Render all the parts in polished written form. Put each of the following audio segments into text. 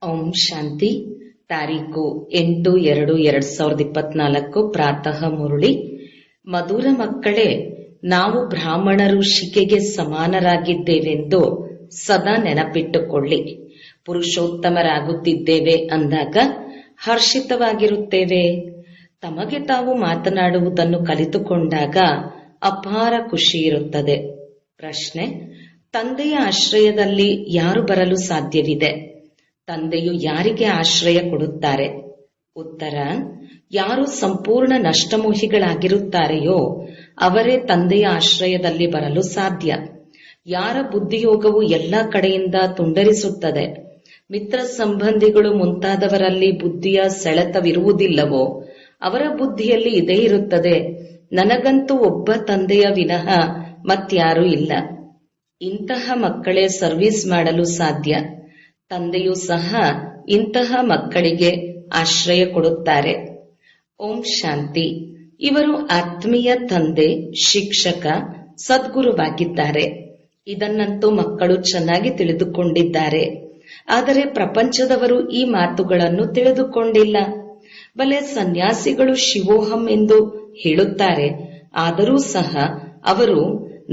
ಓಂ ಶಾಂತಿ. ತಾರೀಕು 8/2/2024 ಪ್ರಾತಃ ಮುರುಳಿ. ಮಧುರ ಮಕ್ಕಳೇ, ನಾವು ಬ್ರಾಹ್ಮಣರು ಶಿಕೆಗೆ ಸಮಾನರಾಗಿದ್ದೇವೆಂದು ಸದಾ ನೆನಪಿಟ್ಟುಕೊಳ್ಳಿ. ಪುರುಷೋತ್ತಮರಾಗುತ್ತಿದ್ದೇವೆ ಅಂದಾಗ ಹರ್ಷಿತವಾಗಿರುತ್ತೇವೆ. ತಮಗೆ ತಾವು ಮಾತನಾಡುವುದನ್ನು ಕಲಿತುಕೊಂಡಾಗ ಅಪಾರ ಖುಷಿ ಇರುತ್ತದೆ. ಪ್ರಶ್ನೆ: ತಂದೆಯ ಆಶ್ರಯದಲ್ಲಿ ಯಾರು ಬರಲು ಸಾಧ್ಯವಿದೆ? ತಂದೆಯು ಯಾರಿಗೆ ಆಶ್ರಯ ಕೊಡುತ್ತಾರೆ? ಉತ್ತರ: ಯಾರು ಸಂಪೂರ್ಣ ನಷ್ಟಮೋಹಿಗಳಾಗಿರುತ್ತಾರೆಯೋ ಅವರೇ ತಂದೆಯ ಆಶ್ರಯದಲ್ಲಿ ಬರಲು ಸಾಧ್ಯ. ಯಾರ ಬುದ್ಧಿಯೋಗವು ಎಲ್ಲ ಕಡೆಯಿಂದ ತುಂಡರಿಸುತ್ತದೆ, ಮಿತ್ರ ಸಂಬಂಧಿಗಳು ಮುಂತಾದವರಲ್ಲಿ ಬುದ್ಧಿಯ ಸೆಳೆತವಿರುವುದಿಲ್ಲವೋ ಅವರ ಬುದ್ಧಿಯಲ್ಲಿ ಇದೇ ಇರುತ್ತದೆ, ನನಗಂತೂ ಒಬ್ಬ ತಂದೆಯ ವಿನಃ ಮತ್ಯಾರೂ ಇಲ್ಲ. ಇಂತಹ ಮಕ್ಕಳೇ ಸರ್ವಿಸ್ ಮಾಡಲು ಸಾಧ್ಯ. ತಂದೆಯೂ ಸಹ ಇಂತಹ ಮಕ್ಕಳಿಗೆ ಆಶ್ರಯ ಕೊಡುತ್ತಾರೆ. ಓಂ ಶಾಂತಿ. ಇವರು ಆತ್ಮೀಯ ತಂದೆ, ಶಿಕ್ಷಕ, ಸದ್ಗುರುವಾಗಿದ್ದಾರೆ. ಇದನ್ನಂತೂ ಮಕ್ಕಳು ಚೆನ್ನಾಗಿ ತಿಳಿದುಕೊಂಡಿದ್ದಾರೆ. ಆದರೆ ಪ್ರಪಂಚದವರು ಈ ಮಾತುಗಳನ್ನು ತಿಳಿದುಕೊಂಡಿಲ್ಲ. ಬಲೆ ಸನ್ಯಾಸಿಗಳು ಶಿವೋಹಂ ಎಂದು ಹೇಳುತ್ತಾರೆ. ಆದರೂ ಸಹ ಅವರು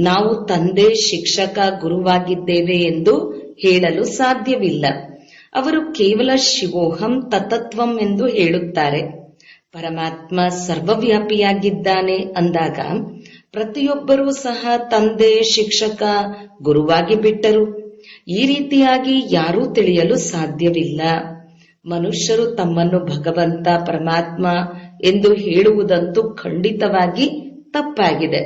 ನಾವು ತಂದೆ, ಶಿಕ್ಷಕ, ಗುರುವಾಗಿದ್ದೇವೆ ಎಂದು ಹೇಳಲು ಸಾಧ್ಯವಿಲ್ಲ. ಅವರು ಕೇವಲ ಶಿವೋಹಂ ತತತ್ವಂ ಎಂದು ಹೇಳುತ್ತಾರೆ. ಪರಮಾತ್ಮ ಸರ್ವವ್ಯಾಪಿಯಾಗಿದ್ದಾನೆ ಅಂದಾಗ ಪ್ರತಿಯೊಬ್ಬರೂ ಸಹ ತಂದೆ, ಶಿಕ್ಷಕ, ಗುರುವಾಗಿ ಬಿಟ್ಟರು. ಈ ರೀತಿಯಾಗಿ ಯಾರೂ ತಿಳಿಯಲು ಸಾಧ್ಯವಿಲ್ಲ. ಮನುಷ್ಯರು ತಮ್ಮನ್ನು ಭಗವಂತ, ಪರಮಾತ್ಮ ಎಂದು ಹೇಳುವುದಂತೂ ಖಂಡಿತವಾಗಿ ತಪ್ಪಾಗಿದೆ.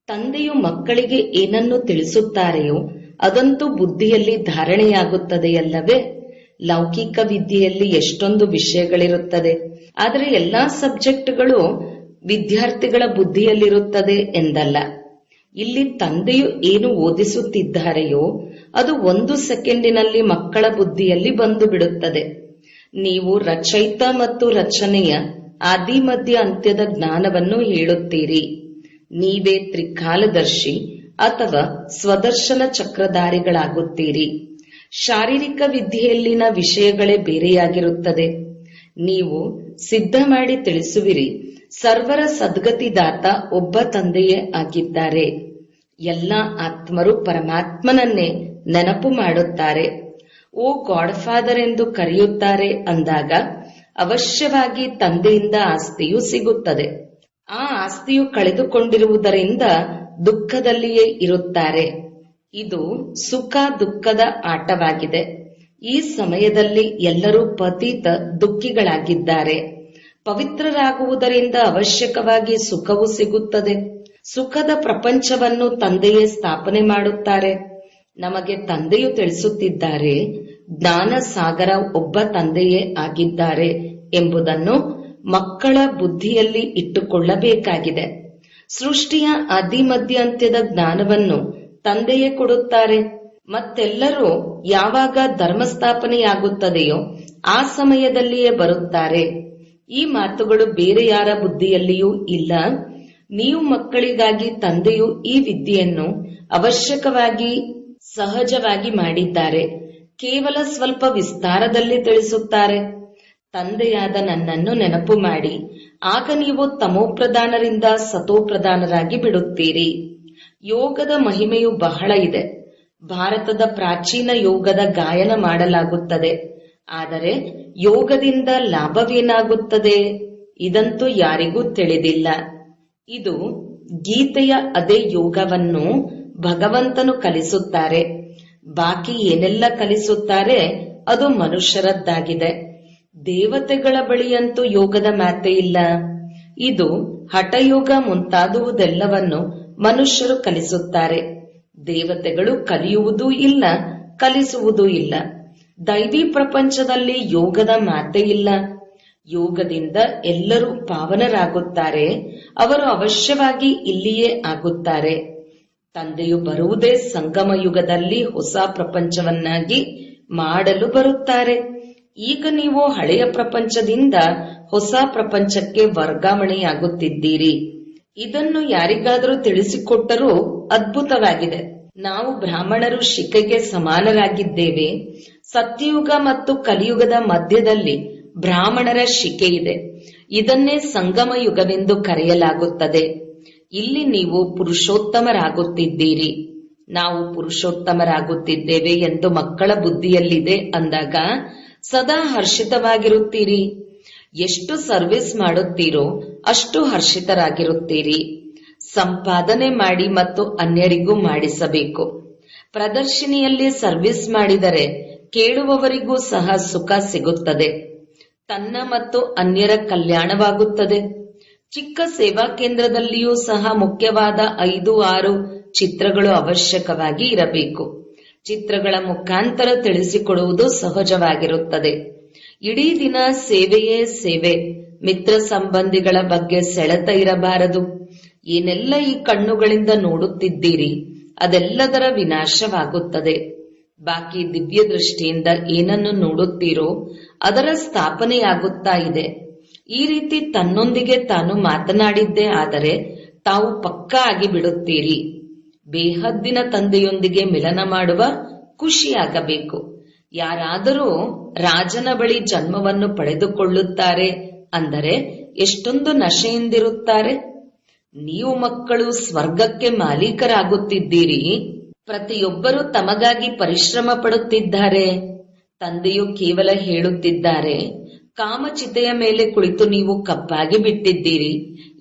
ತಂದೆಯು ಮಕ್ಕಳಿಗೆ ಏನನ್ನು ತಿಳಿಸುತ್ತಾರೆಯೋ ಅದಂತೂ ಬುದ್ಧಿಯಲ್ಲಿ ಧಾರಣೆಯಾಗುತ್ತದೆಯಲ್ಲವೇ? ಲೌಕಿಕ ವಿದ್ಯೆಯಲ್ಲಿ ಎಷ್ಟೊಂದು ವಿಷಯಗಳಿರುತ್ತದೆ, ಆದರೆ ಎಲ್ಲಾ ಸಬ್ಜೆಕ್ಟ್ಗಳು ವಿದ್ಯಾರ್ಥಿಗಳ ಬುದ್ಧಿಯಲ್ಲಿರುತ್ತದೆ ಎಂದಲ್ಲ. ಇಲ್ಲಿ ತಂದೆಯು ಏನು ಓದಿಸುತ್ತಿದ್ದಾರೆಯೋ ಅದು 1 ಸೆಕೆಂಡಿನಲ್ಲಿ ಮಕ್ಕಳ ಬುದ್ಧಿಯಲ್ಲಿ ಬಂದು ಬಿಡುತ್ತದೆ. ನೀವು ರಚಯಿತ ಮತ್ತು ರಚನೆಯ ಆದಿ ಮಧ್ಯ ಅಂತ್ಯದ ಜ್ಞಾನವನ್ನು ಹೇಳುತ್ತೀರಿ. ನೀವೇ ತ್ರಿಕಾಲದರ್ಶಿ ಅಥವಾ ಸ್ವದರ್ಶನ ಚಕ್ರಧಾರಿಗಳಾಗುತ್ತೀರಿ. ಶಾರೀರಿಕ ವಿದ್ಯೆಯಲ್ಲಿನ ವಿಷಯಗಳೇ ಬೇರೆಯಾಗಿರುತ್ತದೆ. ನೀವು ಸಿದ್ಧ ಮಾಡಿ ತಿಳಿಸುವಿರಿ, ಸರ್ವರ ಸದ್ಗತಿದಾತ ಒಬ್ಬ ತಂದೆಯೇ ಆಗಿದ್ದಾರೆ. ಎಲ್ಲ ಆತ್ಮರು ಪರಮಾತ್ಮನನ್ನೇ ನೆನಪು ಮಾಡುತ್ತಾರೆ. ಓ ಗಾಡ್ ಫಾದರ್ ಎಂದು ಕರೆಯುತ್ತಾರೆ ಅಂದಾಗ ಅವಶ್ಯವಾಗಿ ತಂದೆಯಿಂದ ಆಸ್ತಿಯು ಸಿಗುತ್ತದೆ. ಆ ಆಸ್ತಿಯು ಕಳೆದುಕೊಂಡಿರುವುದರಿಂದ ದುಃಖದಲ್ಲಿಯೇ ಇರುತ್ತಾರೆ. ಇದು ಸುಖ ದುಃಖದ ಆಟವಾಗಿದೆ. ಈ ಸಮಯದಲ್ಲಿ ಎಲ್ಲರೂ ಪತಿತ ದುಃಖಿಗಳಾಗಿದ್ದಾರೆ. ಪವಿತ್ರರಾಗುವುದರಿಂದ ಅವಶ್ಯಕವಾಗಿ ಸುಖವು ಸಿಗುತ್ತದೆ. ಸುಖದ ಪ್ರಪಂಚವನ್ನು ತಂದೆಯೇ ಸ್ಥಾಪನೆ ಮಾಡುತ್ತಾರೆ. ನಮಗೆ ತಂದೆಯು ತಿಳಿಸುತ್ತಿದ್ದಾರೆ, ಜ್ಞಾನ ಸಾಗರ ಒಬ್ಬ ತಂದೆಯೇ ಆಗಿದ್ದಾರೆ ಎಂಬುದನ್ನು ಮಕ್ಕಳ ಬುದ್ಧಿಯಲ್ಲಿ ಇಟ್ಟುಕೊಳ್ಳಬೇಕಾಗಿದೆ. ಸೃಷ್ಟಿಯ ಆದಿ ಮಧ್ಯ ಅಂತ್ಯದ ಜ್ಞಾನವನ್ನು ತಂದೆಯೇ ಕೊಡುತ್ತಾರೆ. ಮತ್ತೆಲ್ಲರೂ ಯಾವಾಗ ಧರ್ಮ ಸ್ಥಾಪನೆಯಾಗುತ್ತದೆಯೋ ಆ ಸಮಯದಲ್ಲಿಯೇ ಬರುತ್ತಾರೆ. ಈ ಮಾತುಗಳು ಬೇರೆ ಯಾರ ಬುದ್ಧಿಯಲ್ಲಿಯೂ ಇಲ್ಲ. ನೀವು ಮಕ್ಕಳಿಗಾಗಿ ತಂದೆಯು ಈ ವಿದ್ಯೆಯನ್ನು ಅವಶ್ಯಕವಾಗಿ ಸಹಜವಾಗಿ ಮಾಡಿದ್ದಾರೆ. ಕೇವಲ ಸ್ವಲ್ಪ ವಿಸ್ತಾರದಲ್ಲಿ ತಿಳಿಸುತ್ತಾರೆ. ತಂದೆಯಾದ ನನ್ನನ್ನು ನೆನಪು ಮಾಡಿ, ಆಗ ನೀವು ತಮೋಪ್ರಧಾನರಿಂದ ಸತೋಪ್ರಧಾನರಾಗಿ ಬಿಡುತ್ತೀರಿ. ಯೋಗದ ಮಹಿಮೆಯು ಬಹಳ ಇದೆ. ಭಾರತದ ಪ್ರಾಚೀನ ಯೋಗದ ಗಾಯನ ಮಾಡಲಾಗುತ್ತದೆ. ಆದರೆ ಯೋಗದಿಂದ ಲಾಭವೇನಾಗುತ್ತದೆ ಇದಂತೂ ಯಾರಿಗೂ ತಿಳಿದಿಲ್ಲ. ಇದು ಗೀತೆಯ ಅದೇ ಯೋಗವನ್ನು ಭಗವಂತನು ಕಲಿಸುತ್ತಾರೆ. ಬಾಕಿ ಏನೆಲ್ಲ ಕಲಿಸುತ್ತಾರೆ ಅದು ಮನುಷ್ಯರದ್ದಾಗಿದೆ. ದೇವತೆಗಳ ಬಳಿಯಂತೂ ಯೋಗದ ಮಾತೇ ಇಲ್ಲ. ಇದು ಹಠಯೋಗ ಮುಂತಾದುವುದೆಲ್ಲವನ್ನು ಮನುಷ್ಯರು ಕಲಿಸುತ್ತಾರೆ. ದೇವತೆಗಳು ಕಲಿಯುವುದೂ ಇಲ್ಲ, ಕಲಿಸುವುದೂ ಇಲ್ಲ. ದೈವಿ ಪ್ರಪಂಚದಲ್ಲಿ ಯೋಗದ ಮಾತೇ ಇಲ್ಲ. ಯೋಗದಿಂದ ಎಲ್ಲರೂ ಪಾವನರಾಗುತ್ತಾರೆ. ಅವರು ಅವಶ್ಯವಾಗಿ ಇಲ್ಲಿಯೇ ಆಗುತ್ತಾರೆ. ತಂದೆಯು ಬರುವುದೇ ಸಂಗಮ ಯುಗದಲ್ಲಿ ಹೊಸ ಪ್ರಪಂಚವನ್ನಾಗಿ ಮಾಡಲು ಬರುತ್ತಾರೆ. ಈಗ ನೀವು ಹಳೆಯ ಪ್ರಪಂಚದಿಂದ ಹೊಸ ಪ್ರಪಂಚಕ್ಕೆ ವರ್ಗಾವಣೆಯಾಗುತ್ತಿದ್ದೀರಿ. ಇದನ್ನು ಯಾರಿಗಾದರೂ ತಿಳಿಸಿಕೊಟ್ಟರೂ ಅದ್ಭುತವಾಗಿದೆ. ನಾವು ಬ್ರಾಹ್ಮಣರು ಶಿಖೆಗೆ ಸಮಾನರಾಗಿದ್ದೇವೆ. ಸತ್ಯಯುಗ ಮತ್ತು ಕಲಿಯುಗದ ಮಧ್ಯದಲ್ಲಿ ಬ್ರಾಹ್ಮಣರ ಶಿಕೆ ಇದೆ. ಇದನ್ನೇ ಸಂಗಮ ಯುಗವೆಂದು ಕರೆಯಲಾಗುತ್ತದೆ. ಇಲ್ಲಿ ನೀವು ಪುರುಷೋತ್ತಮರಾಗುತ್ತಿದ್ದೀರಿ. ನಾವು ಪುರುಷೋತ್ತಮರಾಗುತ್ತಿದ್ದೇವೆ ಎಂದು ಮಕ್ಕಳ ಬುದ್ಧಿಯಲ್ಲಿದೆ ಅಂದಾಗ ಸದಾ ಹರ್ಷಿತವಾಗಿರುತ್ತೀರಿ. ಎಷ್ಟು ಸರ್ವಿಸ್ ಮಾಡುತ್ತೀರೋ ಅಷ್ಟು ಹರ್ಷಿತರಾಗಿರುತ್ತೀರಿ. ಸಂಪಾದನೆ ಮಾಡಿ ಮತ್ತು ಅನ್ಯರಿಗೂ ಮಾಡಿಸಬೇಕು. ಪ್ರದರ್ಶಿನಿಯಲ್ಲಿ ಸರ್ವಿಸ್ ಮಾಡಿದರೆ ಕೇಳುವವರಿಗೂ ಸಹ ಸುಖ ಸಿಗುತ್ತದೆ. ತನ್ನ ಮತ್ತು ಅನ್ಯರ ಕಲ್ಯಾಣವಾಗುತ್ತದೆ. ಚಿಕ್ಕ ಸೇವಾ ಕೇಂದ್ರದಲ್ಲಿಯೂ ಸಹ ಮುಖ್ಯವಾದ 5-6 ಚಿತ್ರಗಳು ಅವಶ್ಯಕವಾಗಿ ಇರಬೇಕು. ಚಿತ್ರಗಳ ಮುಖಾಂತರ ತಿಳಿಸಿಕೊಡುವುದು ಸಹಜವಾಗಿರುತ್ತದೆ. ಇಡೀ ದಿನ ಸೇವೆಯೇ ಸೇವೆ. ಮಿತ್ರ ಸಂಬಂಧಿಗಳ ಬಗ್ಗೆ ಸೆಳೆತ ಇರಬಾರದು. ಏನೆಲ್ಲ ಈ ಕಣ್ಣುಗಳಿಂದ ನೋಡುತ್ತಿದ್ದೀರಿ ಅದೆಲ್ಲದರ ವಿನಾಶವಾಗುತ್ತದೆ. ಬಾಕಿ ದಿವ್ಯ ದೃಷ್ಟಿಯಿಂದ ಏನನ್ನು ನೋಡುತ್ತೀರೋ ಅದರ ಸ್ಥಾಪನೆಯಾಗುತ್ತಾ ಇದೆ. ಈ ರೀತಿ ತನ್ನೊಂದಿಗೆ ತಾನು ಮಾತನಾಡಿದ್ದೇ ಆದರೆ ತಾವು ಪಕ್ಕಾ ಆಗಿ ಬಿಡುತ್ತೀರಿ. ಬೇಹದ್ದಿನ ತಂದೆಯೊಂದಿಗೆ ಮಿಲನ ಮಾಡುವ ಖುಷಿಯಾಗಬೇಕು. ಯಾರಾದರೂ ರಾಜನ ಬಳಿ ಜನ್ಮವನ್ನು ಪಡೆದುಕೊಳ್ಳುತ್ತಾರೆ ಅಂದರೆ ಎಷ್ಟೊಂದು ನಶೆಯಿಂದಿರುತ್ತಾರೆ. ನೀವು ಮಕ್ಕಳು ಸ್ವರ್ಗಕ್ಕೆ ಮಾಲೀಕರಾಗುತ್ತಿದ್ದೀರಿ. ಪ್ರತಿಯೊಬ್ಬರೂ ತಮಗಾಗಿ ಪರಿಶ್ರಮ ಪಡುತ್ತಿದ್ದಾರೆ. ತಂದೆಯು ಕೇವಲ ಹೇಳುತ್ತಿದ್ದಾರೆ, ಕಾಮಚಿತೆಯ ಮೇಲೆ ಕುಳಿತು ನೀವು ಕಪ್ಪಾಗಿ ಬಿಟ್ಟಿದ್ದೀರಿ.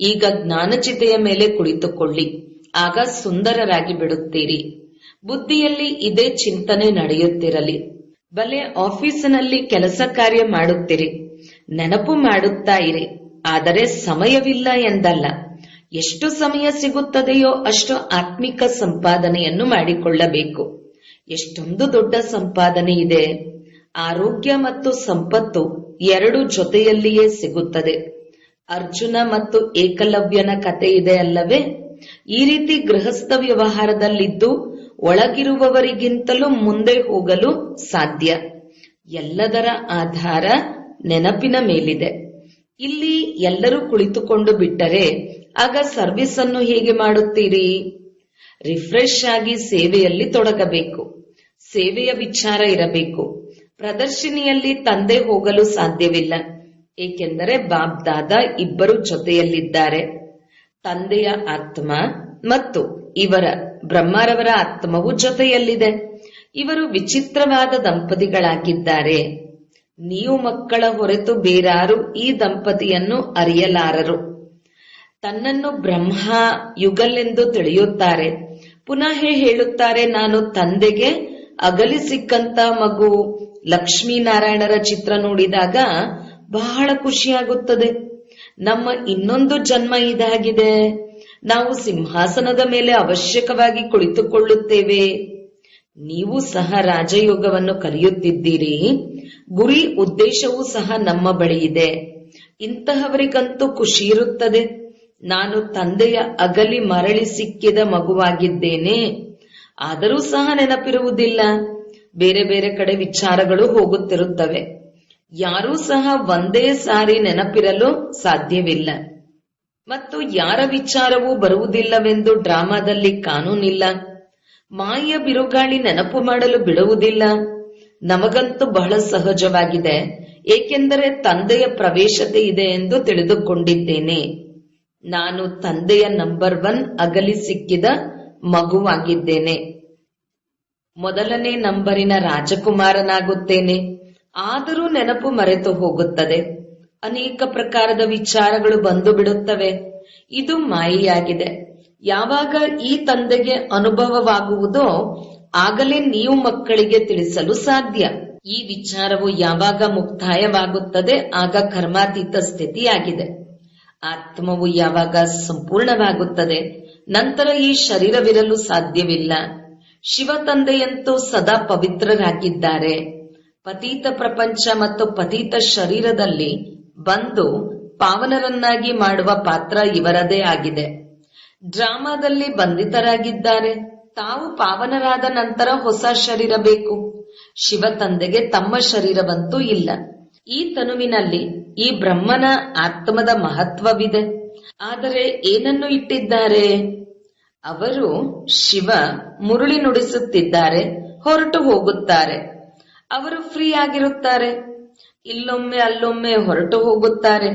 ಈಗ ಜ್ಞಾನಚಿತೆಯ ಮೇಲೆ ಕುಳಿತುಕೊಳ್ಳಿ, ಆಗ ಸುಂದರರಾಗಿ ಬಿಡುತ್ತೀರಿ. ಬುದ್ಧಿಯಲ್ಲಿ ಇದೇ ಚಿಂತನೆ ನಡೆಯುತ್ತಿರಲಿ. ಭಲೆ ಆಫೀಸಿನಲ್ಲಿ ಕೆಲಸ ಕಾರ್ಯ ಮಾಡುತ್ತೀರಿ, ನೆನಪು ಮಾಡುತ್ತಾ ಇರಿ. ಆದರೆ ಸಮಯವಿಲ್ಲ ಎಂದಲ್ಲ. ಎಷ್ಟು ಸಮಯ ಸಿಗುತ್ತದೆಯೋ ಅಷ್ಟು ಆತ್ಮಿಕ ಸಂಪಾದನೆಯನ್ನು ಮಾಡಿಕೊಳ್ಳಬೇಕು. ಎಷ್ಟೊಂದು ದೊಡ್ಡ ಸಂಪಾದನೆ ಇದೆ. ಆರೋಗ್ಯ ಮತ್ತು ಸಂಪತ್ತು 2 ಜೊತೆಯಲ್ಲಿಯೇ ಸಿಗುತ್ತದೆ. ಅರ್ಜುನ ಮತ್ತು ಏಕಲವ್ಯನ ಕತೆ ಇದೆ ಅಲ್ಲವೇ? ಈ ರೀತಿ ಗೃಹಸ್ಥ ವ್ಯವಹಾರದಲ್ಲಿದ್ದು ಒಳಗಿರುವವರಿಗಿಂತಲೂ ಮುಂದೆ ಹೋಗಲು ಸಾಧ್ಯ. ಎಲ್ಲದರ ಆಧಾರ ನೆನಪಿನ ಮೇಲಿದೆ. ಇಲ್ಲಿ ಎಲ್ಲರೂ ಕುಳಿತುಕೊಂಡು ಬಿಟ್ಟರೆ ಆಗ ಸರ್ವಿಸ್ ಅನ್ನು ಹೇಗೆ ಮಾಡುತ್ತೀರಿ? ರಿಫ್ರೆಶ್ ಆಗಿ ಸೇವೆಯಲ್ಲಿ ತೊಡಗಬೇಕು. ಸೇವೆಯ ವಿಚಾರ ಇರಬೇಕು. ಪ್ರದರ್ಶಿನಿಯಲ್ಲಿ ತಂದೆ ಹೋಗಲು ಸಾಧ್ಯವಿಲ್ಲ, ಏಕೆಂದರೆ ಬಾಬ್ ದಾದಾ ಇಬ್ಬರು ಜೊತೆಯಲ್ಲಿದ್ದಾರೆ. ತಂದೆಯ ಆತ್ಮ ಮತ್ತು ಇವರ ಬ್ರಹ್ಮರವರ ಆತ್ಮವು ಜೊತೆಯಲ್ಲಿದೆ. ಇವರು ವಿಚಿತ್ರವಾದ ದಂಪತಿಗಳಾಗಿದ್ದಾರೆ. ನೀವು ಮಕ್ಕಳ ಹೊರತು ಬೇರಾರು ಈ ದಂಪತಿಯನ್ನು ಅರಿಯಲಾರರು. ತನ್ನನ್ನು ಬ್ರಹ್ಮ ಯುಗಲೆಂದು ತಿಳಿಯುತ್ತಾರೆ. ಪುನಃ ಹೇಳುತ್ತಾರೆ, ನಾನು ತಂದೆಗೆ ಅಗಲಿ ಸಿಕ್ಕಂತ ಮಗು. ಲಕ್ಷ್ಮೀನಾರಾಯಣರ ಚಿತ್ರ ನೋಡಿದಾಗ ಬಹಳ ಖುಷಿಯಾಗುತ್ತದೆ. ನಮ್ಮ ಇನ್ನೊಂದು ಜನ್ಮ ಇದಾಗಿದೆ. ನಾವು ಸಿಂಹಾಸನದ ಮೇಲೆ ಅವಶ್ಯಕವಾಗಿ ಕುಳಿತುಕೊಳ್ಳುತ್ತೇವೆ. ನೀವು ಸಹ ರಾಜಯೋಗವನ್ನು ಕಲಿಯುತ್ತಿದ್ದೀರಿ. ಗುರಿ ಉದ್ದೇಶವೂ ಸಹ ನಮ್ಮ ಬಳಿ ಇದೆ. ಇಂತಹವರಿಗಂತೂ ಖುಷಿ ಇರುತ್ತದೆ. ನಾನು ತಂದೆಯ ಅಗಲಿ ಮರಳಿ ಸಿಕ್ಕಿದ ಮಗುವಾಗಿದ್ದೇನೆ. ಆದರೂ ಸಹ ನೆನಪಿರುವುದಿಲ್ಲ. ಬೇರೆ ಬೇರೆ ಕಡೆ ವಿಚಾರಗಳು ಹೋಗುತ್ತಿರುತ್ತವೆ. ಯಾರೂ ಸಹ ಒಂದೇ ಸಾರಿ ನೆನಪಿರಲು ಸಾಧ್ಯವಿಲ್ಲ. ಮತ್ತು ಯಾರ ವಿಚಾರವೂ ಬರುವುದಿಲ್ಲವೆಂದು ಡ್ರಾಮಾದಲ್ಲಿ ಕಾನೂನಿಲ್ಲ. ಮಾಯ ಬಿರುಗಾಳಿ ನೆನಪು ಮಾಡಲು ಬಿಡುವುದಿಲ್ಲ. ನಮಗಂತೂ ಬಹಳ ಸಹಜವಾಗಿದೆ, ಏಕೆಂದರೆ ತಂದೆಯ ಪ್ರವೇಶತೆ ಇದೆ ಎಂದು ತಿಳಿದುಕೊಂಡಿದ್ದೇನೆ. ನಾನು ತಂದೆಯ ನಂಬರ್ 1 ಅಗಲಿ ಸಿಕ್ಕಿದ ಮಗುವಾಗಿದ್ದೇನೆ. ಮೊದಲನೇ ನಂಬರಿನ ರಾಜಕುಮಾರನಾಗುತ್ತೇನೆ. ಆದರೂ ನೆನಪು ಮರೆತು ಹೋಗುತ್ತದೆ. ಅನೇಕ ಪ್ರಕಾರದ ವಿಚಾರಗಳು ಬಂದು ಬಿಡುತ್ತವೆ. ಇದು ಮಾಯೆಯಾಗಿದೆ. ಯಾವಾಗ ಈ ತಂದೆಗೆ ಅನುಭವವಾಗುವುದೋ ಆಗಲೇ ನೀವು ಮಕ್ಕಳಿಗೆ ತಿಳಿಸಲು ಸಾಧ್ಯ. ಈ ವಿಚಾರವು ಯಾವಾಗ ಮುಕ್ತಾಯವಾಗುತ್ತದೆ ಆಗ ಕರ್ಮಾತೀತ ಸ್ಥಿತಿಯಾಗಿದೆ. ಆತ್ಮವು ಯಾವಾಗ ಸಂಪೂರ್ಣವಾಗುತ್ತದೆ ನಂತರ ಈ ಶರೀರವಿರಲು ಸಾಧ್ಯವಿಲ್ಲ. ಶಿವ ತಂದೆಯಂತೂ ಸದಾ ಪವಿತ್ರರಾಗಿದ್ದಾರೆ. ಪತೀತ ಪ್ರಪಂಚ ಮತ್ತು ಪತೀತ ಶರೀರದಲ್ಲಿ ಬಂದು ಪಾವನರನ್ನಾಗಿ ಮಾಡುವ ಪಾತ್ರ ಇವರದೇ ಆಗಿದೆ. ಡ್ರಾಮಾದಲ್ಲಿ ಬಂಧಿತರಾಗಿದ್ದಾರೆ. ತಾವು ಪಾವನರಾದ ನಂತರ ಹೊಸ ಶರೀರ ಬೇಕು. ಶಿವ ತಂದೆಗೆ ತಮ್ಮ ಶರೀರವಂತೂ ಇಲ್ಲ. ಈ ತನುವಿನಲ್ಲಿ ಈ ಬ್ರಹ್ಮನ ಆತ್ಮದ ಮಹತ್ವವಿದೆ. ಆದರೆ ಏನನ್ನು ಇಟ್ಟಿದ್ದಾರೆ? ಅವರು ಶಿವ ಮುರುಳಿ ನುಡಿಸುತ್ತಿದ್ದಾರೆ, ಹೊರಟು ಹೋಗುತ್ತಾರೆ. ಅವರು ಫ್ರೀ ಆಗಿರುತ್ತಾರೆ. ಇಲ್ಲೊಮ್ಮೆ ಅಲ್ಲೊಮ್ಮೆ ಹೊರಟು ಹೋಗುತ್ತಾರೆ.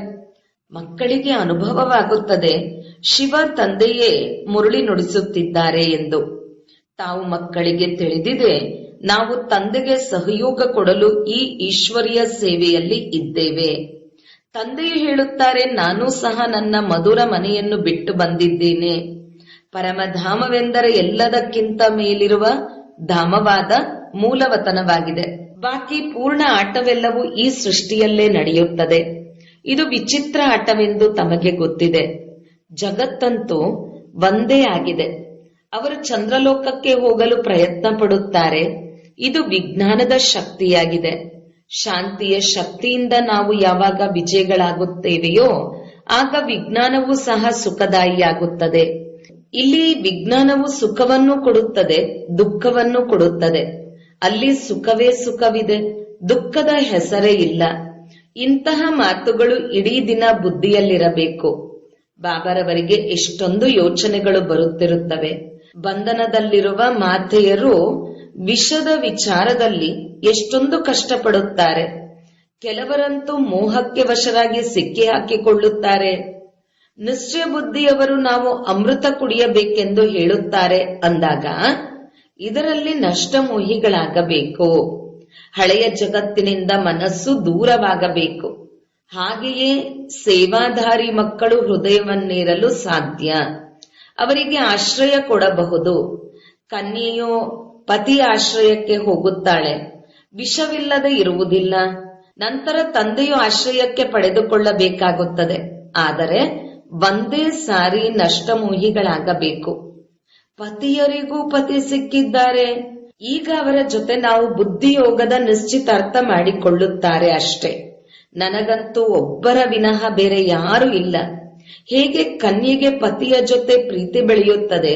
ಮಕ್ಕಳಿಗೆ ಅನುಭವವಾಗುತ್ತದೆ ಶಿವ ತಂದೆಯೇ ಮುರುಳಿ ನುಡಿಸುತ್ತಿದ್ದಾರೆ ಎಂದು. ತಾವು ಮಕ್ಕಳಿಗೆ ತಿಳಿದಿದೆ ನಾವು ತಂದೆಗೆ ಸಹಯೋಗ ಕೊಡಲು ಈ ಈಶ್ವರೀಯ ಸೇವೆಯಲ್ಲಿ ಇದ್ದೇವೆ. ತಂದೆಯು ಹೇಳುತ್ತಾರೆ, ನಾನು ಸಹ ನನ್ನ ಮಧುರ ಮನೆಯನ್ನು ಬಿಟ್ಟು ಬಂದಿದ್ದೇನೆ. ಪರಮಧಾಮವೆಂದರೆ ಎಲ್ಲದಕ್ಕಿಂತ ಮೇಲಿರುವ ಧಾಮವಾದ ಮೂಲವತನವಾಗಿದೆ. ಬಾಕಿ ಪೂರ್ಣ ಆಟವೆಲ್ಲವೂ ಈ ಸೃಷ್ಟಿಯಲ್ಲೇ ನಡೆಯುತ್ತದೆ. ಇದು ವಿಚಿತ್ರ ಆಟವೆಂದು ತಮಗೆ ಗೊತ್ತಿದೆ. ಜಗತ್ತಂತೂ ಒಂದೇ ಆಗಿದೆ. ಅವರು ಚಂದ್ರಲೋಕಕ್ಕೆ ಹೋಗಲು ಪ್ರಯತ್ನ ಪಡುತ್ತಾರೆ. ಇದು ವಿಜ್ಞಾನದ ಶಕ್ತಿಯಾಗಿದೆ. ಶಾಂತಿಯ ಶಕ್ತಿಯಿಂದ ನಾವು ಯಾವಾಗ ವಿಜಯಗಳಾಗುತ್ತೇವೆಯೋ ಆಗ ವಿಜ್ಞಾನವೂ ಸಹ ಸುಖದಾಯಿಯಾಗುತ್ತದೆ. ಇಲ್ಲಿ ವಿಜ್ಞಾನವು ಸುಖವನ್ನು ಕೊಡುತ್ತದೆ, ದುಃಖವನ್ನು ಕೊಡುತ್ತದೆ. ಅಲ್ಲಿ ಸುಖವೇ ಸುಖವಿದೆ, ದುಃಖದ ಹೆಸರೇ ಇಲ್ಲ. ಇಂತಹ ಮಾತುಗಳು ಇಡೀ ದಿನ ಬುದ್ಧಿಯಲ್ಲಿರಬೇಕು. ಬಾಬಾರವರಿಗೆ ಎಷ್ಟೊಂದು ಯೋಚನೆಗಳು ಬರುತ್ತಿರುತ್ತವೆ. ಬಂಧನದಲ್ಲಿರುವ ಮಾತೆಯರು ವಿಷದ ವಿಚಾರದಲ್ಲಿ ಎಷ್ಟೊಂದು ಕಷ್ಟಪಡುತ್ತಾರೆ. ಕೆಲವರಂತೂ ಮೋಹಕ್ಕೆ ವಶರಾಗಿ ಸಿಕ್ಕಿ ಹಾಕಿಕೊಳ್ಳುತ್ತಾರೆ. ನಿಶ್ಚಯ ಬುದ್ಧಿಯವರು ನಾವು ಅಮೃತ ಕುಡಿಯಬೇಕೆಂದು ಹೇಳುತ್ತಾರೆ ಅಂದಾಗ ಇದರಲ್ಲಿ ನಷ್ಟಮೋಹಿಗಳಾಗಬೇಕು. ಹಳೆಯ ಜಗತ್ತಿನಿಂದ ಮನಸ್ಸು ದೂರವಾಗಬೇಕು. ಹಾಗೆಯೇ ಸೇವಾಧಾರಿ ಮಕ್ಕಳು ಹೃದಯವನ್ನೇರಲು ಸಾಧ್ಯ. ಅವರಿಗೆ ಆಶ್ರಯ ಕೊಡಬಹುದು. ಕನ್ಯೆಯು ಪತಿ ಆಶ್ರಯಕ್ಕೆ ಹೋಗುತ್ತಾಳೆ, ವಿಷವಿಲ್ಲದೆ ಇರುವುದಿಲ್ಲ. ನಂತರ ತಂದೆಯು ಆಶ್ರಯಕ್ಕೆ ಪಡೆದುಕೊಳ್ಳಬೇಕಾಗುತ್ತದೆ. ಆದರೆ ಒಂದೇ ಸಾರಿ ನಷ್ಟಮೋಹಿಗಳಾಗಬೇಕು. ಪತಿಯರಿಗೂ ಪತಿ ಸಿಕ್ಕಿದ್ದಾರೆ. ಈಗ ಅವರ ಜೊತೆ ನಾವು ಬುದ್ಧಿಯೋಗದ ನಿಶ್ಚಿತಾರ್ಥ ಮಾಡಿಕೊಳ್ಳುತ್ತಾರೆ ಅಷ್ಟೇ. ನನಗಂತೂ ಒಬ್ಬರ ವಿನಃ ಬೇರೆ ಯಾರೂ ಇಲ್ಲ. ಹೇಗೆ ಕನ್ಯೆಗೆ ಪತಿಯ ಜೊತೆ ಪ್ರೀತಿ ಬೆಳೆಯುತ್ತದೆ,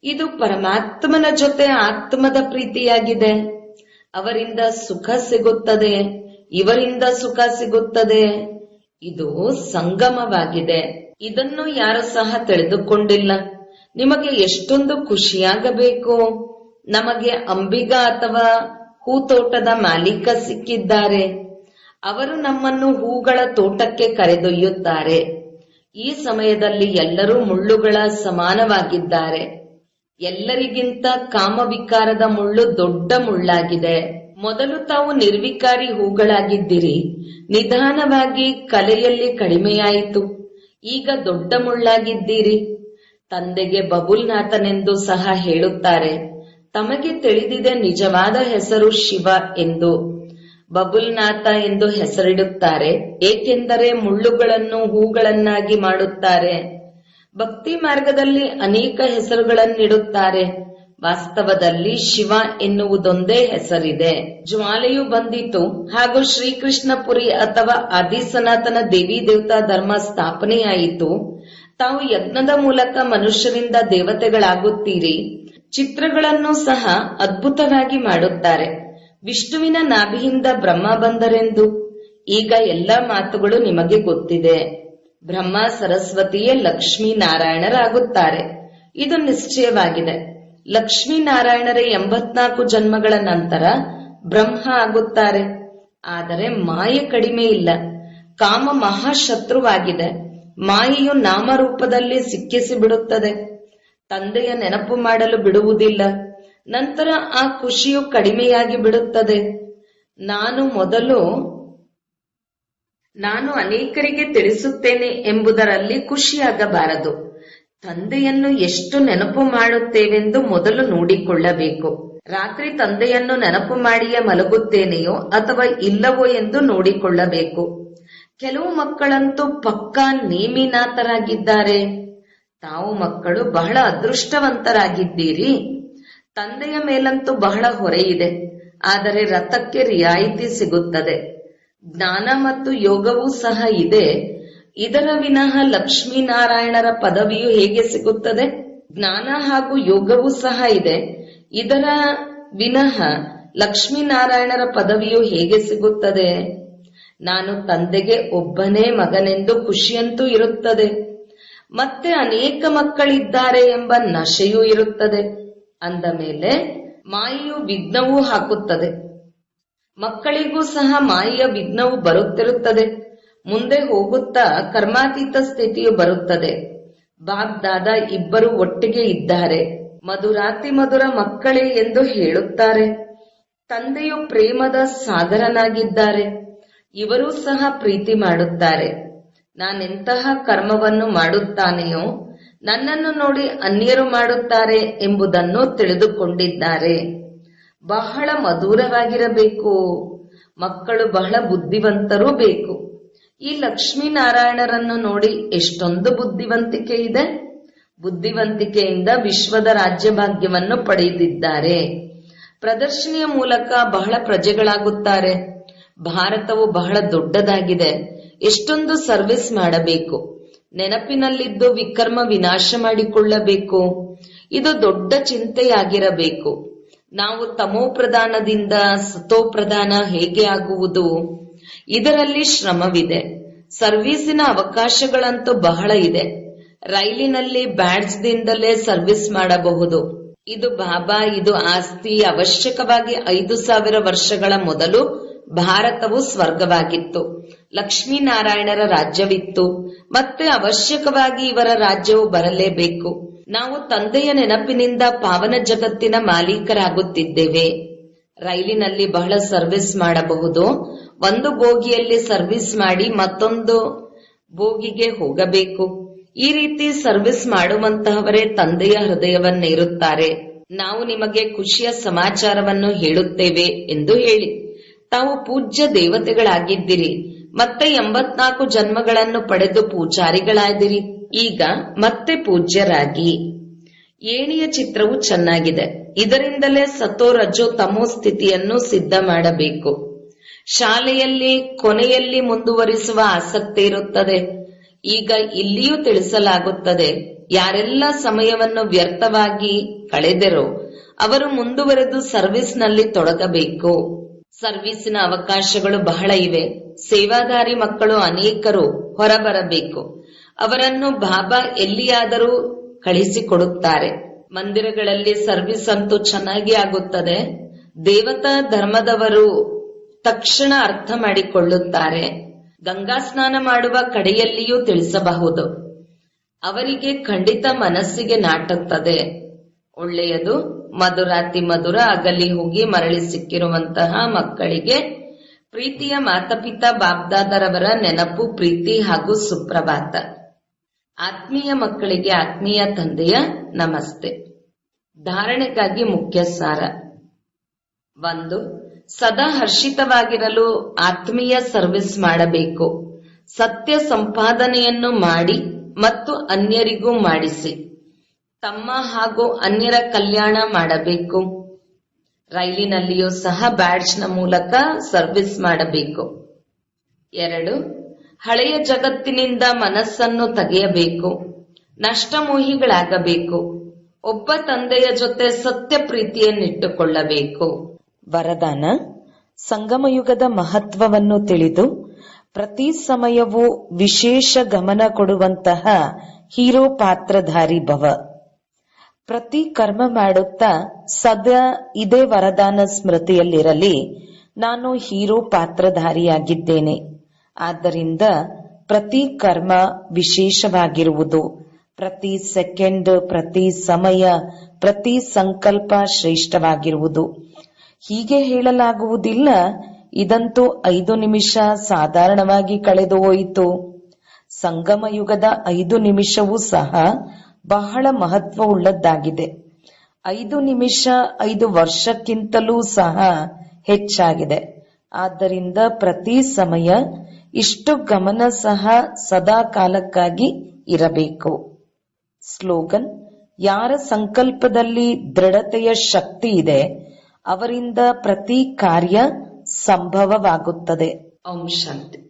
ಇದು ಪರಮಾತ್ಮನ ಜೊತೆ ಆತ್ಮದ ಪ್ರೀತಿಯಾಗಿದೆ. ಅವರಿಂದ ಸುಖ ಸಿಗುತ್ತದೆ, ಇವರಿಂದ ಸುಖ ಸಿಗುತ್ತದೆ. ಇದು ಸಂಗಮವಾಗಿದೆ. ಇದನ್ನು ಯಾರು ಸಹ ತಿಳಿದುಕೊಂಡಿಲ್ಲ. ನಿಮಗೆ ಎಷ್ಟೊಂದು ಖುಷಿಯಾಗಬೇಕು. ನಮಗೆ ಅಂಬಿಗ ಅಥವಾ ಹೂತೋಟದ ಮಾಲೀಕ ಸಿಕ್ಕಿದ್ದಾರೆ. ಅವರು ನಮ್ಮನ್ನು ಹೂಗಳ ತೋಟಕ್ಕೆ ಕರೆದೊಯ್ಯುತ್ತಾರೆ. ಈ ಸಮಯದಲ್ಲಿ ಎಲ್ಲರೂ ಮುಳ್ಳುಗಳ ಸಮಾನವಾಗಿದ್ದಾರೆ. ಎಲ್ಲರಿಗಿಂತ ಕಾಮವಿಕಾರದ ಮುಳ್ಳು ದೊಡ್ಡ ಮುಳ್ಳಾಗಿದೆ. ಮೊದಲು ತಾವು ನಿರ್ವಿಕಾರಿ ಹೂಗಳಾಗಿದ್ದಿರಿ. ನಿಧಾನವಾಗಿ ಕಲೆಯಲ್ಲಿ ಕಡಿಮೆಯಾಯಿತು. ಈಗ ದೊಡ್ಡ ಮುಳ್ಳಾಗಿದ್ದೀರಿ. ತಂದೆಗೆ ಬಬುಲ್ನಾಥನೆಂದು ಸಹ ಹೇಳುತ್ತಾರೆ. ತಮಗೆ ತಿಳಿದಿದೆ ನಿಜವಾದ ಹೆಸರು ಶಿವ ಎಂದು. ಬಬುಲ್ನಾಥ ಎಂದು ಹೆಸರಿಡುತ್ತಾರೆ, ಏಕೆಂದರೆ ಮುಳ್ಳುಗಳನ್ನು ಹೂಗಳನ್ನಾಗಿ ಮಾಡುತ್ತಾರೆ. ಭಕ್ತಿ ಮಾರ್ಗದಲ್ಲಿ ಅನೇಕ ಹೆಸರುಗಳನ್ನಿಡುತ್ತಾರೆ. ವಾಸ್ತವದಲ್ಲಿ ಶಿವ ಎನ್ನುವುದೊಂದೇ ಹೆಸರಿದೆ. ಜ್ವಾಲೆಯು ಬಂದಿತು ಹಾಗೂ ಶ್ರೀಕೃಷ್ಣಪುರಿ ಅಥವಾ ಆದಿ ಸನಾತನ ದೇವಿ ದೇವತಾ ಧರ್ಮ ಸ್ಥಾಪನೆಯಾಯಿತು. ತಾವು ಯಜ್ಞದ ಮೂಲಕ ಮನುಷ್ಯರಿಂದ ದೇವತೆಗಳಾಗುತ್ತೀರಿ. ಚಿತ್ರಗಳನ್ನು ಸಹ ಅದ್ಭುತವಾಗಿ ಮಾಡುತ್ತಾರೆ. ವಿಷ್ಣುವಿನ ನಾಭಿಯಿಂದ ಬ್ರಹ್ಮ ಬಂದರೆಂದು. ಈಗ ಎಲ್ಲ ಮಾತುಗಳು ನಿಮಗೆ ಗೊತ್ತಿದೆ. ಬ್ರಹ್ಮ ಸರಸ್ವತಿಯೇ ಲಕ್ಷ್ಮೀನಾರಾಯಣರಾಗುತ್ತಾರೆ. ಇದು ನಿಶ್ಚಯವಾಗಿದೆ. ಲಕ್ಷ್ಮೀನಾರಾಯಣರೇ 84 ಜನ್ಮಗಳ ನಂತರ ಬ್ರಹ್ಮ ಆಗುತ್ತಾರೆ. ಆದರೆ ಮಾಯೆ ಕಡಿಮೆ ಇಲ್ಲ. ಕಾಮ ಮಹಾಶತ್ರುವಾಗಿದೆ. ಮಾಯೆಯು ನಾಮರೂಪದಲ್ಲಿ ಸಿಕ್ಕಿಸಿ ಬಿಡುತ್ತದೆ. ತಂದೆಯ ನೆನಪು ಮಾಡಲು ಬಿಡುವುದಿಲ್ಲ. ನಂತರ ಆ ಖುಷಿಯು ಕಡಿಮೆಯಾಗಿ ಬಿಡುತ್ತದೆ. ನಾನು ಅನೇಕರಿಗೆ ತಿಳಿಸುತ್ತೇನೆ ಎಂಬುದರಲ್ಲಿ ಖುಷಿಯಾಗಬಾರದು. ತಂದೆಯನ್ನು ಎಷ್ಟು ನೆನಪು ಮಾಡುತ್ತೇವೆಂದು ಮೊದಲು ನೋಡಿಕೊಳ್ಳಬೇಕು. ರಾತ್ರಿ ತಂದೆಯನ್ನು ನೆನಪು ಮಾಡಿಯೇ ಮಲಗುತ್ತೇನೆಯೋ ಅಥವಾ ಇಲ್ಲವೋ ಎಂದು ನೋಡಿಕೊಳ್ಳಬೇಕು. ಕೆಲವು ಮಕ್ಕಳಂತೂ ಪಕ್ಕಾ ನೇಮಿನಾಥರಾಗಿದ್ದಾರೆ. ತಾವು ಮಕ್ಕಳು ಬಹಳ ಅದೃಷ್ಟವಂತರಾಗಿದ್ದೀರಿ. ತಂದೆಯ ಮೇಲಂತೂ ಬಹಳ ಹೊರೆಯಿದೆ. ಆದರೆ ರಥಕ್ಕೆ ರಿಯಾಯಿತಿ ಸಿಗುತ್ತದೆ. ಜ್ಞಾನ ಮತ್ತು ಯೋಗವೂ ಸಹ ಇದೆ. ಇದರ ವಿನಃ ಲಕ್ಷ್ಮೀನಾರಾಯಣರ ಪದವಿಯು ಹೇಗೆ ಸಿಗುತ್ತದೆ? ಜ್ಞಾನ ಹಾಗೂ ಯೋಗವೂ ಸಹ ಇದೆ. ಇದರ ವಿನಃ ಲಕ್ಷ್ಮೀನಾರಾಯಣರ ಪದವಿಯು ಹೇಗೆ ಸಿಗುತ್ತದೆ? ನಾನು ತಂದೆಗೆ ಒಬ್ಬನೇ ಮಗನೆಂದು ಖುಷಿಯಂತೂ ಇರುತ್ತದೆ. ಮತ್ತೆ ಅನೇಕ ಮಕ್ಕಳಿದ್ದಾರೆ ಎಂಬ ನಶೆಯೂ ಇರುತ್ತದೆ. ಅಂದ ಮೇಲೆ ಮಾಯೆಯು ವಿಘ್ನವೂ ಹಾಕುತ್ತದೆ. ಮಕ್ಕಳಿಗೂ ಸಹ ಮಾಯೆಯ ವಿಘ್ನವು ಬರುತ್ತಿರುತ್ತದೆ. ಮುಂದೆ ಹೋಗುತ್ತಾ ಕರ್ಮಾತೀತ ಸ್ಥಿತಿಯು ಬರುತ್ತದೆ. ಬಾಬ್ ದಾದಾ ಇಬ್ಬರು ಒಟ್ಟಿಗೆ ಇದ್ದಾರೆ. ಮಧುರಾತಿ ಮಧುರ ಮಕ್ಕಳೇ ಎಂದು ಹೇಳುತ್ತಾರೆ. ತಂದೆಯು ಪ್ರೇಮದ ಸಾಗರನಾಗಿದ್ದಾರೆ. ಇವರೂ ಸಹ ಪ್ರೀತಿ ಮಾಡುತ್ತಾರೆ. ನಾನೆಂತಹ ಕರ್ಮವನ್ನು ಮಾಡುತ್ತಾನೆಯೋ ನನ್ನನ್ನು ನೋಡಿ ಅನ್ಯರು ಮಾಡುತ್ತಾರೆ ಎಂಬುದನ್ನು ತಿಳಿದುಕೊಂಡಿದ್ದಾರೆ. ಬಹಳ ಮಧುರವಾಗಿರಬೇಕು. ಮಕ್ಕಳು ಬಹಳ ಬುದ್ಧಿವಂತರೂ ಬೇಕು. ಈ ಲಕ್ಷ್ಮೀನಾರಾಯಣರನ್ನು ನೋಡಿ ಎಷ್ಟೊಂದು ಬುದ್ಧಿವಂತಿಕೆ ಇದೆ. ಬುದ್ಧಿವಂತಿಕೆಯಿಂದ ವಿಶ್ವದ ರಾಜ್ಯಭಾಗ್ಯವನ್ನು ಪಡೆದಿದ್ದಾರೆ. ಪ್ರದರ್ಶನಿಯ ಮೂಲಕ ಬಹಳ ಪ್ರಜೆಗಳಾಗುತ್ತಾರೆ. ಭಾರತವು ಬಹಳ ದೊಡ್ಡದಾಗಿದೆ. ಎಷ್ಟೊಂದು ಸರ್ವಿಸ್ ಮಾಡಬೇಕು. ನೆನಪಿನಲ್ಲಿದ್ದು ವಿಕರ್ಮ ವಿನಾಶ ಮಾಡಿಕೊಳ್ಳಬೇಕು. ಇದು ದೊಡ್ಡ ಚಿಂತೆಯಾಗಿರಬೇಕು. ನಾವು ತಮೋ ಪ್ರಧಾನದಿಂದ ಸತೋ ಪ್ರಧಾನ ಹೇಗೆ ಆಗುವುದು? ಇದರಲ್ಲಿ ಶ್ರಮವಿದೆ. ಸರ್ವೀಸಿನ ಅವಕಾಶಗಳಂತೂ ಬಹಳ ಇದೆ. ರೈಲಿನಲ್ಲಿ ಬ್ಯಾಡ್ಜ್ದಿಂದಲೇ ಸರ್ವಿಸ್ ಮಾಡಬಹುದು. ಇದು ಬಾಬಾ, ಇದು ಆಸ್ತಿ. ಅವಶ್ಯಕವಾಗಿ 5,000 ವರ್ಷಗಳ ಮೊದಲು ಭಾರತವು ಸ್ವರ್ಗವಾಗಿತ್ತು. ಲಕ್ಷ್ಮೀನಾರಾಯಣರ ರಾಜ್ಯವಿತ್ತು. ಮತ್ತೆ ಅವಶ್ಯಕವಾಗಿ ಇವರ ರಾಜ್ಯವು ಬರಲೇಬೇಕು. ನಾವು ತಂದೆಯ ನೆನಪಿನಿಂದ ಪಾವನ ಜಗತ್ತಿನ ಮಾಲೀಕರಾಗುತ್ತಿದ್ದೇವೆ. ರೈಲಿನಲ್ಲಿ ಬಹಳ ಸರ್ವಿಸ್ ಮಾಡಬಹುದು. ಒಂದು ಬೋಗಿಯಲ್ಲಿ ಸರ್ವಿಸ್ ಮಾಡಿ ಮತ್ತೊಂದು ಬೋಗಿಗೆ ಹೋಗಬೇಕು. ಈ ರೀತಿ ಸರ್ವಿಸ್ ಮಾಡುವಂತಹವರೇ ತಂದೆಯ ಹೃದಯವನ್ನೇರುತ್ತಾರೆ. ನಾವು ನಿಮಗೆ ಖುಷಿಯ ಸಮಾಚಾರವನ್ನು ಹೇಳುತ್ತೇವೆ ಎಂದು ಹೇಳಿ. ತಾವು ಪೂಜ್ಯ ದೇವತೆಗಳಾಗಿದ್ದಿರಿ. ಮತ್ತೆ 84 ಜನ್ಮಗಳನ್ನು ಪಡೆದು ಪೂಜಾರಿಗಳಾದಿರಿ. ಈಗ ಮತ್ತೆ ಪೂಜ್ಯರಾಗಿ. ಏಣಿಯ ಚಿತ್ರವು ಚೆನ್ನಾಗಿದೆ. ಇದರಿಂದಲೇ ಸತೋ ರಜೋ ತಮೋ ಸ್ಥಿತಿಯನ್ನು ಸಿದ್ಧ ಮಾಡಬೇಕು. ಶಾಲೆಯಲ್ಲಿ ಕೊನೆಯಲ್ಲಿ ಮುಂದುವರಿಸುವ ಆಸಕ್ತಿ ಇರುತ್ತದೆ. ಈಗ ಇಲ್ಲಿಯೂ ತಿಳಿಸಲಾಗುತ್ತದೆ. ಯಾರೆಲ್ಲ ಸಮಯವನ್ನು ವ್ಯರ್ಥವಾಗಿ ಕಳೆದರೋ ಅವರು ಮುಂದುವರೆದು ಸರ್ವಿಸ್ನಲ್ಲಿ ತೊಡಗಬೇಕು. ಸರ್ವಿಸಿನ ಅವಕಾಶಗಳು ಬಹಳ ಇವೆ. ಸೇವಾದಾರಿ ಮಕ್ಕಳು ಅನೇಕರು ಹೊರಬರಬೇಕು. ಅವರನ್ನು ಬಾಬಾ ಎಲ್ಲಿಯಾದರೂ ಕಳಿಸಿಕೊಡುತ್ತಾರೆ. ಮಂದಿರಗಳಲ್ಲಿ ಸರ್ವಿಸ್ ಅಂತೂ ಚೆನ್ನಾಗಿ ಆಗುತ್ತದೆ. ದೇವತಾ ಧರ್ಮದವರು ತಕ್ಷಣ ಅರ್ಥ ಮಾಡಿಕೊಳ್ಳುತ್ತಾರೆ. ಗಂಗಾ ಸ್ನಾನ ಮಾಡುವ ಕಡೆಯಲ್ಲಿಯೂ ತಿಳಿಸಬಹುದು. ಅವರಿಗೆ ಖಂಡಿತ ಮನಸ್ಸಿಗೆ ನಾಟುತ್ತದೆ. ಒಳ್ಳೆಯದು. ಮಧುರಾತಿ ಮಧುರ ಅಗಲಿ ಹೋಗಿ ಮರಳಿ ಸಿಕ್ಕಿರುವಂತಹ ಮಕ್ಕಳಿಗೆ ಪ್ರೀತಿಯ ಮಾತಪಿತಾ ಬಾಬ್ದಾದರವರ ನೆನಪು, ಪ್ರೀತಿ ಹಾಗೂ ಸುಪ್ರಭಾತ. ಆತ್ಮೀಯ ಮಕ್ಕಳಿಗೆ ಆತ್ಮೀಯ ತಂದೆಯ ನಮಸ್ತೆ. ಧಾರಣೆಗಾಗಿ ಮುಖ್ಯ ಸಾರ. 1. ಸದಾ ಹರ್ಷಿತವಾಗಿರಲು ಆತ್ಮೀಯ ಸರ್ವಿಸ್ ಮಾಡಬೇಕು. ಸತ್ಯ ಸಂಪಾದನೆಯನ್ನು ಮಾಡಿ ಮತ್ತು ಅನ್ಯರಿಗೂ ಮಾಡಿಸಿ. ತಮ್ಮ ಹಾಗೂ ಅನ್ಯರ ಕಲ್ಯಾಣ ಮಾಡಬೇಕು. ರೈಲಿನಲ್ಲಿಯೂ ಸಹ ಬ್ಯಾಡ್ಜ್ನ ಮೂಲಕ ಸರ್ವಿಸ್ ಮಾಡಬೇಕು. 2. ಹಳೆಯ ಜಗತ್ತಿನಿಂದ ಮನಸ್ಸನ್ನು ತೆಗೆಯಬೇಕು. ನಷ್ಟಮೋಹಿಗಳಾಗಬೇಕು. ಒಬ್ಬ ತಂದೆಯ ಜೊತೆ ಸತ್ಯ ಪ್ರೀತಿಯನ್ನಿಟ್ಟುಕೊಳ್ಳಬೇಕು. ವರದಾನ: ಸಂಗಮಯುಗದ ಮಹತ್ವವನ್ನು ತಿಳಿದು ಪ್ರತಿ ಸಮಯವೂ ವಿಶೇಷ ಗಮನ ಕೊಡುವಂತಹ ಹೀರೋ ಪಾತ್ರಧಾರಿ ಭವ. ಪ್ರತಿ ಕರ್ಮ ಮಾಡುತ್ತಾ ಸದಾ ಇದೇ ವರದಾನ ಸ್ಮೃತಿಯಲ್ಲಿರಲಿ. ನಾನು ಹೀರೋ ಪಾತ್ರಧಾರಿಯಾಗಿದ್ದೇನೆ. ಆದ್ದರಿಂದ ಪ್ರತಿ ಕರ್ಮ ವಿಶೇಷವಾಗಿರುವುದು. ಪ್ರತಿ ಸೆಕೆಂಡ್, ಪ್ರತಿ ಸಮಯ, ಪ್ರತಿ ಸಂಕಲ್ಪ ಶ್ರೇಷ್ಠವಾಗಿರುವುದು. ಹೀಗೆ ಹೇಳಲಾಗುವುದಿಲ್ಲ, ಇದಂತೂ 5 ನಿಮಿಷ ಸಾಧಾರಣವಾಗಿ ಕಳೆದು ಹೋಯಿತು. ಸಂಗಮಯುಗದ 5 ನಿಮಿಷವೂ ಸಹ ಬಹಳ ಮಹತ್ವವುಳ್ಳದ್ದಾಗಿದೆ. 5 ನಿಮಿಷ 5 ವರ್ಷಕ್ಕಿಂತಲೂ ಸಹ ಹೆಚ್ಚಾಗಿದೆ. ಆದ್ದರಿಂದ ಪ್ರತಿ ಸಮಯ ಇಷ್ಟು ಗಮನ ಸಹ ಸದಾ ಕಾಲಕ್ಕಾಗಿ ಇರಬೇಕು. ಸ್ಲೋಗನ್: ಯಾರ ಸಂಕಲ್ಪದಲ್ಲಿ ದೃಢತೆಯ ಶಕ್ತಿ ಇದೆ ಅವರಿಂದ ಪ್ರತಿ ಕಾರ್ಯ ಸಂಭವವಾಗುತ್ತದೆ. ಓಂ ಶಾಂತಿ.